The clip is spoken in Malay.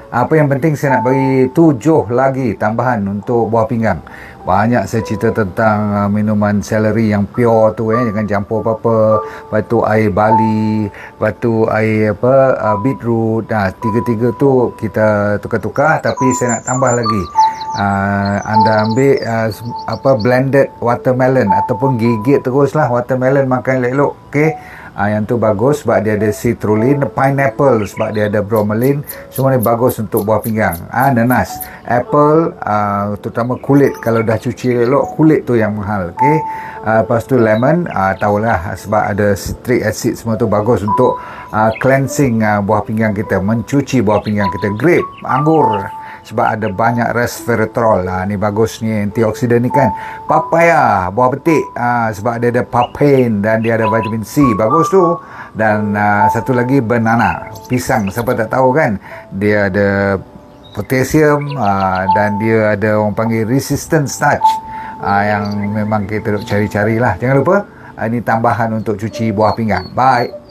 Apa yang penting saya nak bagi 7 lagi tambahan untuk buah pinggang. Banyak saya cerita tentang minuman celery yang pure tu, jangan campur apa-apa. Lepas tu air bali, lepas tu air beetroot. Tiga-tiga tu kita tukar-tukar, tapi saya nak tambah lagi. Anda ambil blended watermelon ataupun gigit teruslah watermelon, makan elok-elok, okey. Yang tu bagus sebab dia ada citrulline. Pineapple sebab dia ada bromelain. Semua ni bagus untuk buah pinggang. Nanas, apple, terutama kulit, kalau dah cuci elok, kulit tu yang mahal, okey. Lepas tu lemon, tahulah sebab ada citric acid, semua tu bagus untuk cleansing buah pinggang kita, mencuci buah pinggang kita. Grape, anggur, sebab ada banyak resveratrol. Ni bagus ni, antioksidan ni kan. Papaya, buah petik, sebab dia ada papain dan dia ada vitamin C, bagus tu. Dan satu lagi banana, pisang, siapa tak tahu kan, dia ada potasium, dan dia ada orang panggil resistant starch, yang memang kita duk cari-carilah. Jangan lupa, ini tambahan untuk cuci buah pinggang. Bye.